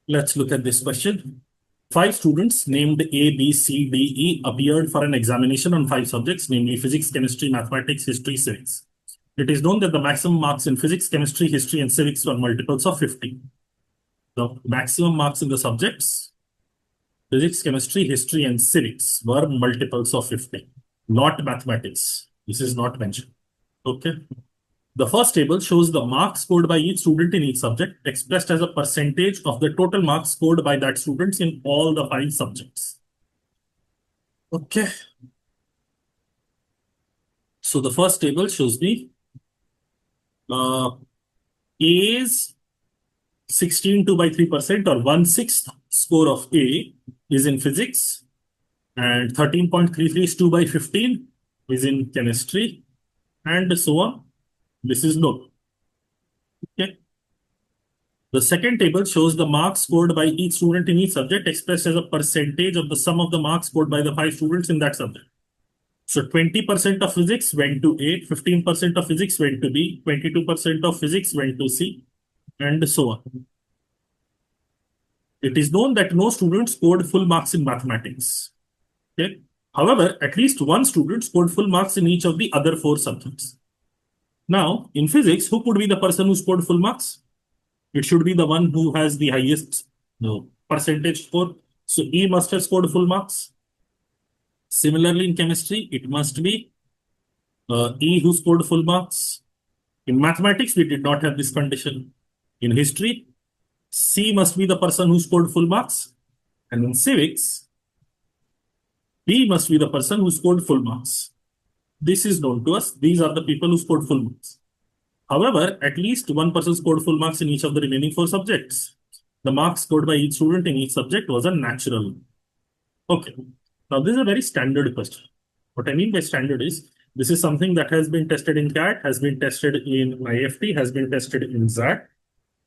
Let's look at this question. 5 students named A, B, C, D, E appeared for an examination on 5 subjects, namely physics, chemistry, mathematics, history, civics. It is known that the maximum marks in physics, chemistry, history, and civics were multiples of 50. The maximum marks in the subjects, physics, chemistry, history, and civics were multiples of 50, not mathematics. This is not mentioned. Okay. The first table shows the marks scored by each student in each subject expressed as a percentage of the total marks scored by that student in all the 5 subjects. Okay. So the first table shows me A's 16.2 by 3% or 1/6 score of A is in physics, and 13.33 is 2 by 15 is in chemistry, and so on. This is known. Okay. The second table shows the marks scored by each student in each subject expressed as a percentage of the sum of the marks scored by the 5 students in that subject. So 20% of physics went to A, 15% of physics went to B, 22% of physics went to C, and so on. It is known that no student scored full marks in mathematics. Okay. However, at least one student scored full marks in each of the other 4 subjects. Now, in physics, who could be the person who scored full marks? It should be the one who has the highest percentage score. So E must have scored full marks. Similarly, in chemistry, it must be E who scored full marks. In mathematics, we did not have this condition. In history, C must be the person who scored full marks. And in civics, B must be the person who scored full marks. This is known to us. These are the people who scored full marks. However, at least one person scored full marks in each of the remaining 4 subjects. The marks scored by each student in each subject was a natural. Okay. Now, this is a very standard question. What I mean by standard is, this is something that has been tested in CAT, has been tested in IFT, has been tested in XAT,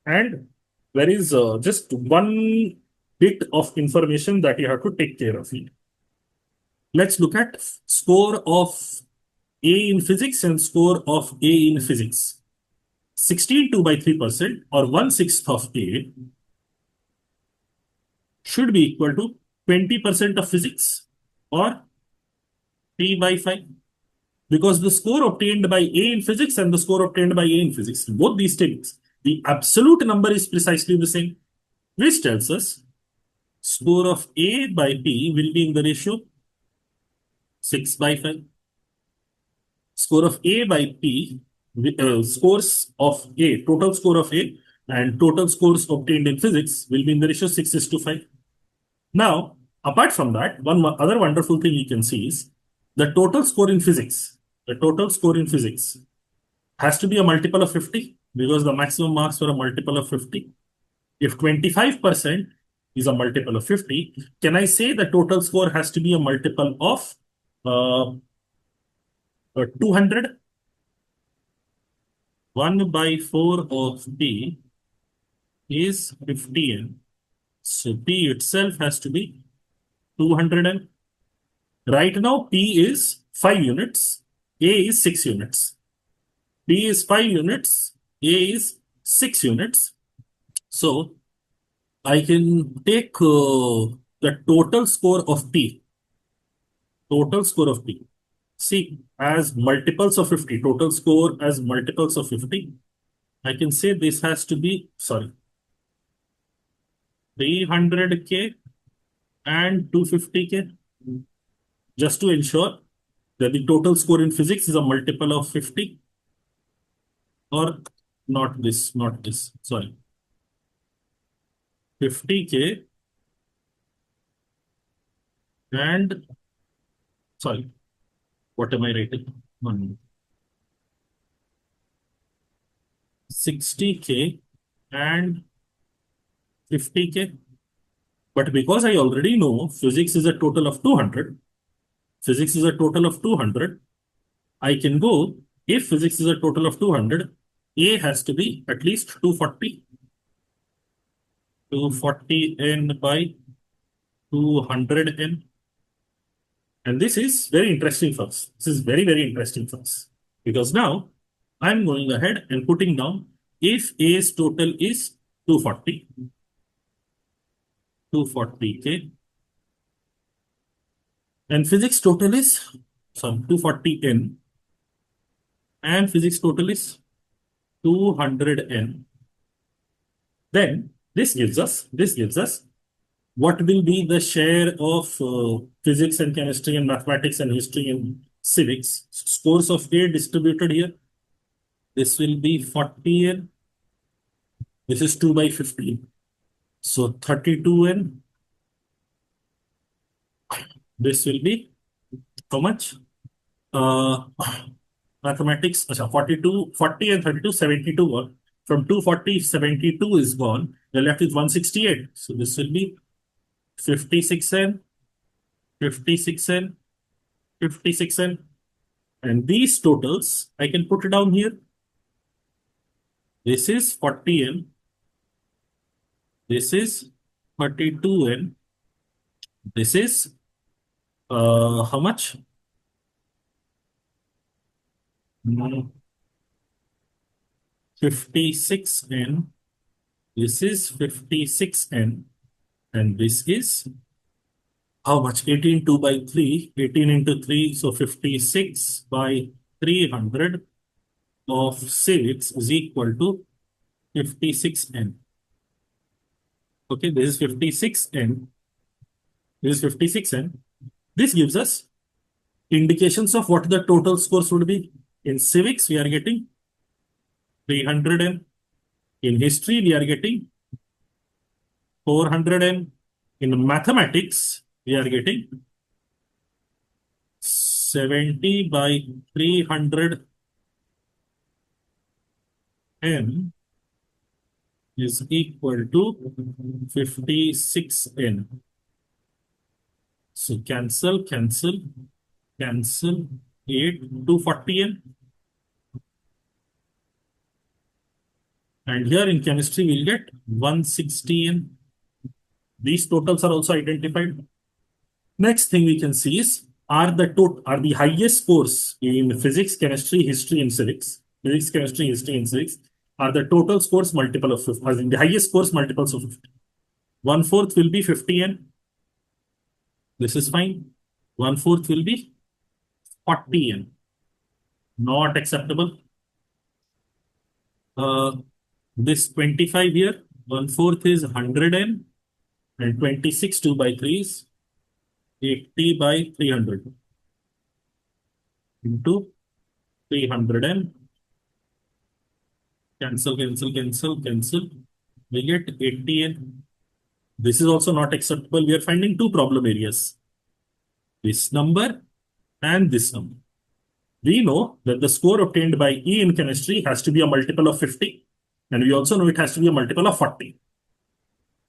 and there is just one bit of information that you have to take care of. Let's look at score of A in physics and score of A in physics. 16.2 by 3% or 1/6 of A should be equal to 20% of physics or P by 5. Because the score obtained by A in physics and the score obtained by A in physics, both these tables, the absolute number is precisely the same, which tells us score of A by P will be in the ratio 6 by 5. Score of A by P, scores of A, total score of A and total scores obtained in physics will be in the ratio 6:5. Now, apart from that, one other wonderful thing you can see is the total score in physics. The total score in physics has to be a multiple of 50 because the maximum marks were a multiple of 50. If 25% is a multiple of 50, can I say the total score has to be a multiple of 200? 1/4 of P is 50n. So P itself has to be 200n. Right now, P is 5 units, A is 6 units. P is 5 units, A is 6 units. So I can take the total score of P. Total score of P. See, as multiples of 50, total score as multiples of 50, I can say this has to be, 300K and 250K, just to ensure that the total score in physics is a multiple of 50, or not this, 50K and, what am I writing? 60K and 50K. But because I already know physics is a total of 200, I can go, if physics is a total of 200, A has to be at least 240. 240n by 200n. And this is very interesting for us. This is very, very interesting for us. Because now I'm going ahead and putting down if A's total is 240, 240K. And physics total is, sorry, 240N. And physics total is 200N. Then this gives us what will be the share of physics and chemistry and mathematics and history and civics. Scores of A distributed here. This will be 40N. This is 2 by 15. So 32N. This will be how much? Mathematics, 42, 40 and 32, 72 gone. From 240, 72 is gone. We're left with 168. So this will be 56N, 56N, 56N. And these totals, I can put it down here. This is 40N. This is 32N. This is how much? 56N. This is 56N. And this is how much? 18 2 by 3. 18 into 3. So 56 by 300 of civics is equal to 56N. Okay, this is 56N. This is 56N. This gives us indications of what the total scores would be. In civics, we are getting 300N. In history, we are getting 400N. In mathematics, we are getting 70 by 300N is equal to 56N. So cancel, 8, 240N. And here in chemistry, we'll get 160N. These totals are also identified. Next thing we can see is, are the highest scores in physics, chemistry, history, and civics. Physics, chemistry, history, and civics are the total scores multiple of 50, as in the highest scores multiples of 50. 1/4 will be 50N. This is fine. 1/4 will be 40N. Not acceptable. This 25 here, 1/4 is 100N, and 26 2 by 3 is 80 by 300 into 300N. Cancel. We get 80N. This is also not acceptable. We are finding two problem areas. This number and this number. We know that the score obtained by E in chemistry has to be a multiple of 50. And we also know it has to be a multiple of 40.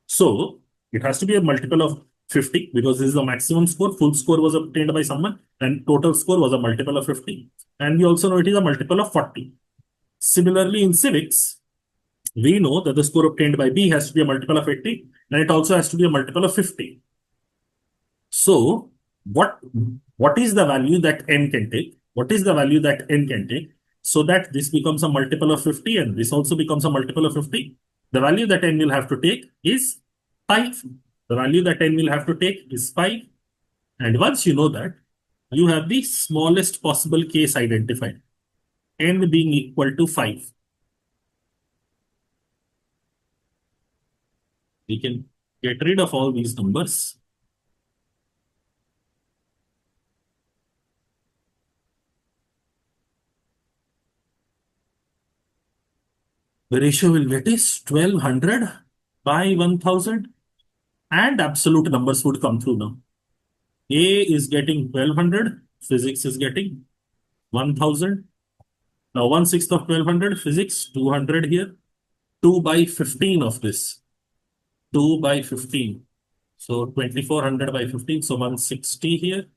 So it has to be a multiple of 50 because this is the maximum score. Full score was obtained by someone and total score was a multiple of 50. And we also know it is a multiple of 40. Similarly, in civics, we know that the score obtained by B has to be a multiple of 80 and it also has to be a multiple of 50. So what is the value that N can take? What is the value that N can take so that this becomes a multiple of 50 and this also becomes a multiple of 50? The value that N will have to take is 5. The value that N will have to take is 5. And once you know that, you have the smallest possible case identified, N being equal to 5. We can get rid of all these numbers. The ratio we'll get is 1200 by 1000 and absolute numbers would come through now. A is getting 1200, physics is getting 1000. Now 1/6 of 1200, physics 200 here. 2 by 15 of this. 2 by 15. So 2400 by 15. So 160 here.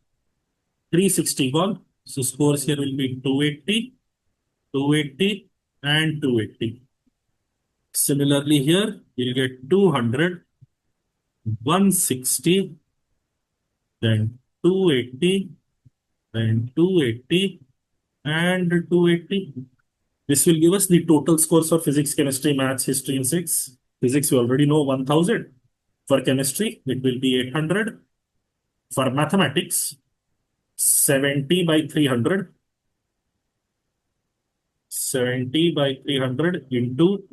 360 gone. So scores here will be 280, 280, and 280. Similarly here, you'll get 200, 160, then 280, then 280, and 280. This will give us the total scores for physics, chemistry, maths, history, and civics. Physics, we already know 1000. For chemistry, it will be 800. For mathematics, 70 by 300. 70 by 300 into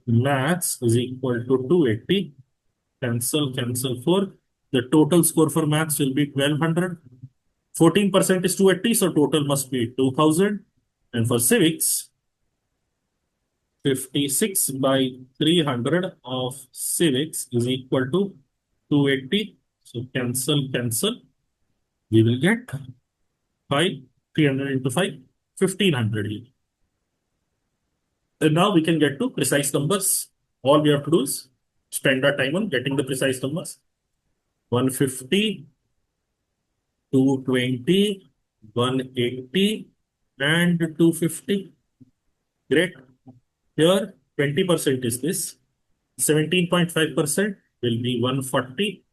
maths is equal to 280. Cancel, cancel 4. The total score for maths will be 1200. 14% is 280, so total must be 2000. And for civics, 56 by 300 of civics is equal to 280. So cancel, cancel. We will get 5, 300 into 5, 1500. And now we can get to precise numbers. All we have to do is spend our time on getting the precise numbers. 150, 220, 180, and 250. Great. Here, 20% is this. 17.5% will be 140.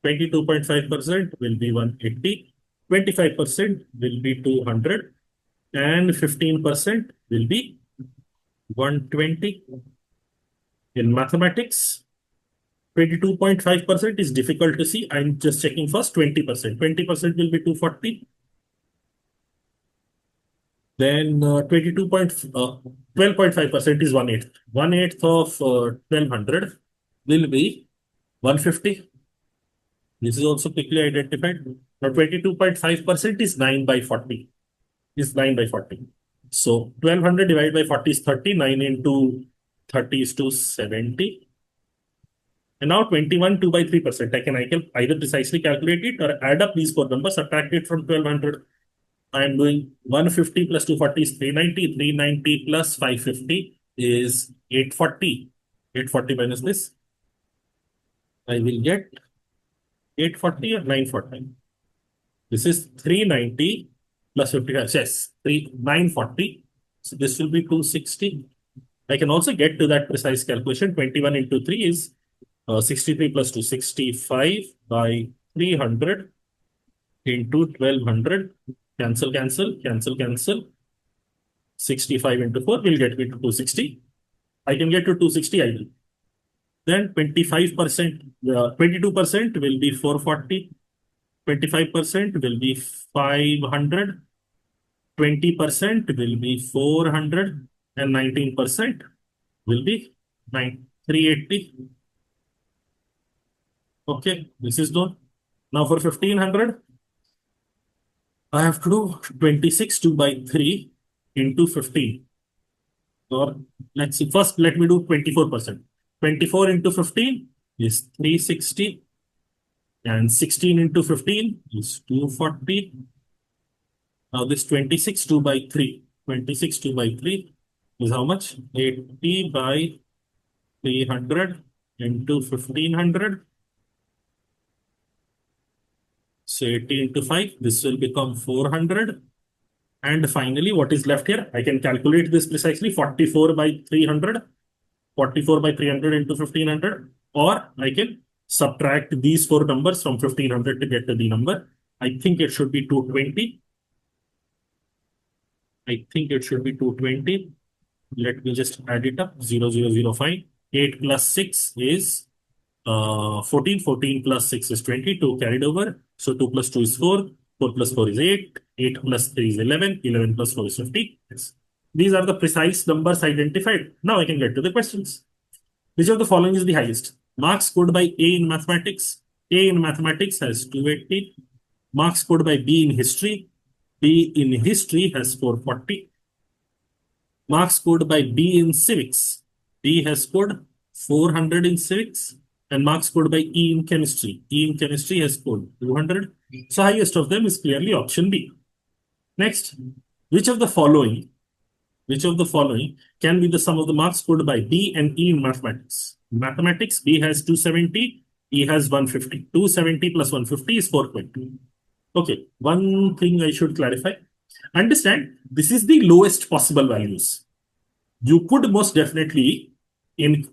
22.5% will be 180. 25% will be 200. And 15% will be 120. In mathematics, 22.5% is difficult to see. I'm just checking first 20%. 20% will be 240. Then 12.5% is 1/8. 1/8 of 1200 will be 150. This is also quickly identified. Now 22.5% is 9 by 40. Is 9 by 40. So 1200 divided by 40 is 30. 9 into 30 is 270. And now 21 2 by 3%. I can either precisely calculate it or add up these four numbers, subtract it from 1200. I am doing 150 plus 240 is 390. 390 plus 550 is 840. 840 minus this. I will get 840 or 940. This is 390 plus 55. Yes, 940. So this will be 260. I can also get to that precise calculation. 21 into 3 is 63 plus 265 by 300 into 1200. Cancel, cancel, cancel, cancel. 65 into 4 will get me to 260. I can get to 260, I will. Then 25%, 22% will be 440. 25% will be 500. 20% will be 400. And 19% will be 380. Okay, this is done. Now for 1500, I have to do 26 2 by 3 into 15. Or let's see, first let me do 24%. 24 into 15 is 360. And 16 into 15 is 240. Now this 26 2 by 3. 26 2 by 3 is how much? 80 by 300 into 1500. So 80 into 5, this will become 400. And finally, what is left here? I can calculate this precisely. 44 by 300. 44 by 300 into 1500. Or I can subtract these four numbers from 1500 to get to the number. I think it should be 220. I think it should be 220. Let me just add it up. 0005. 8 plus 6 is 14. 14 plus 6 is 22 carried over. So 2 plus 2 is 4. 4 plus 4 is 8. 8 plus 3 is 11. 11 plus 4 is 50. Yes. These are the precise numbers identified. Now I can get to the questions. Which of the following is the highest? Marks scored by A in mathematics. A in mathematics has 280. Marks scored by B in history. B in history has 440. Marks scored by B in civics. B has scored 400 in civics. And marks scored by E in chemistry. E in chemistry has scored 200. So highest of them is clearly option B. Next, which of the following can be the sum of the marks scored by B and E in mathematics? Mathematics, B has 270, E has 150. 270 plus 150 is 420. Okay, one thing I should clarify. Understand, this is the lowest possible values. You could most definitely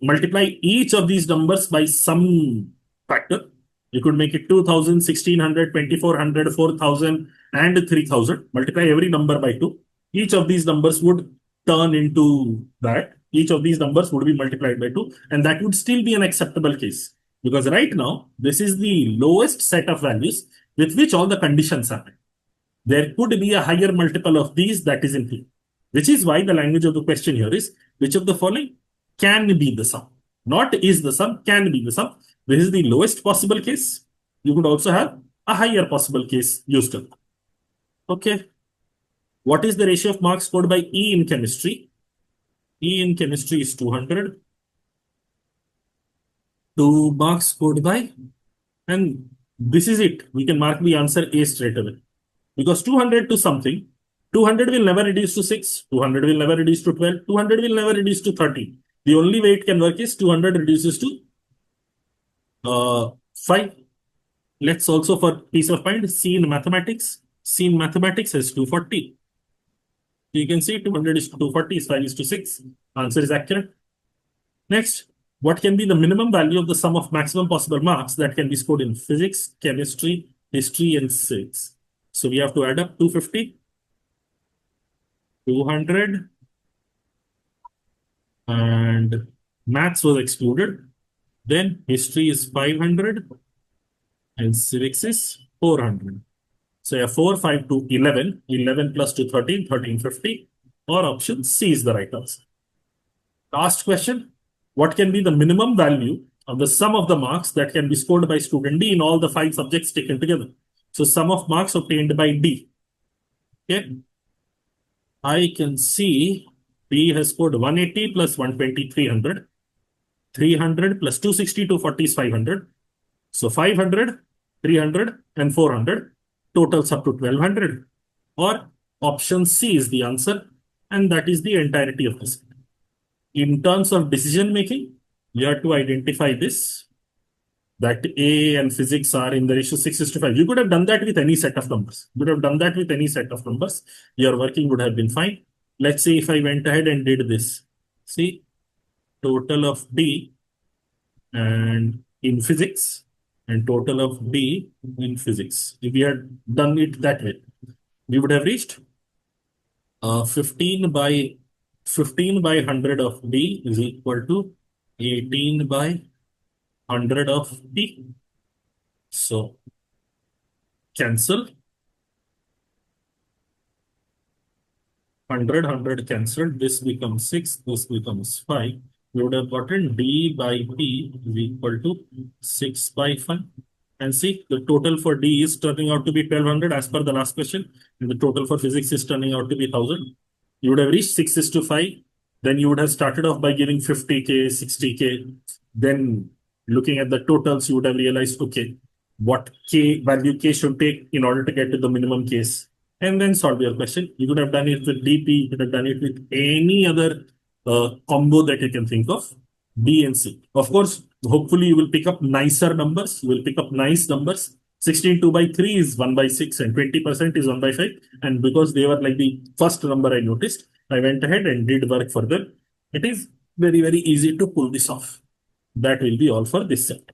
multiply each of these numbers by some factor. You could make it 2000, 1600, 2400, 4000, and 3000. Multiply every number by 2. Each of these numbers would turn into that. Each of these numbers would be multiplied by 2, and that would still be an acceptable case. Because right now, this is the lowest set of values with which all the conditions are met. There could be a higher multiple of these that is in play, which is why the language of the question here is, which of the following can be the sum? Not is the sum, can be the sum. This is the lowest possible case. You could also have a higher possible case used to. Okay. What is the ratio of marks scored by E in chemistry? E in chemistry is 200. 2 marks scored by, and this is it. We can mark the answer A straight away. Because 200 to something, 200 will never reduce to 6, 200 will never reduce to 12, 200 will never reduce to 30. The only way it can work is 200 reduces to 5. Let's also, for peace of mind, C in mathematics. C in mathematics is 240. You can see 200 is to 240 is 5 is to 6. Answer is accurate. Next, what can be the minimum value of the sum of maximum possible marks that can be scored in physics, chemistry, history, and civics? So we have to add up 250, 200, and maths was excluded. Then history is 500 and civics is 400. So a 4, 5 to 11, 11 plus 2, 13, 1350, or option C is the right answer. Last question, what can be the minimum value of the sum of the marks that can be scored by student D in all the 5 subjects taken together? So sum of marks obtained by D. Okay. I can see D has scored 180 plus 120, 300. 300 plus 260, 240 is 500. So 500, 300, and 400 totals up to 1200. Or option C is the answer, and that is the entirety of this. In terms of decision making, you have to identify this, that A and physics are in the ratio 6:5. You could have done that with any set of numbers. You could have done that with any set of numbers. Your working would have been fine. Let's say if I went ahead and did this. See, total of D and in physics and total of D in physics. If we had done it that way, we would have reached 15 by 100 of D is equal to 18 by 100 of D. So cancel. 100 cancelled. This becomes 6. This becomes 5. We would have gotten D by P is equal to 6 by 5. And see, the total for D is turning out to be 1200 as per the last question. And the total for physics is turning out to be 1000. You would have reached 6:5. Then you would have started off by giving 50K, 60K. Then looking at the totals, you would have realized, okay, what K value K should take in order to get to the minimum case. And then solve your question. You could have done it with DP, you could have done it with any other combo that you can think of, B and C. Of course, hopefully you will pick up nicer numbers. You will pick up nice numbers. 16 2 by 3 is 1 by 6 and 20% is 1 by 5. And because they were like the first number I noticed, I went ahead and did work further. It is very, very easy to pull this off. That will be all for this set.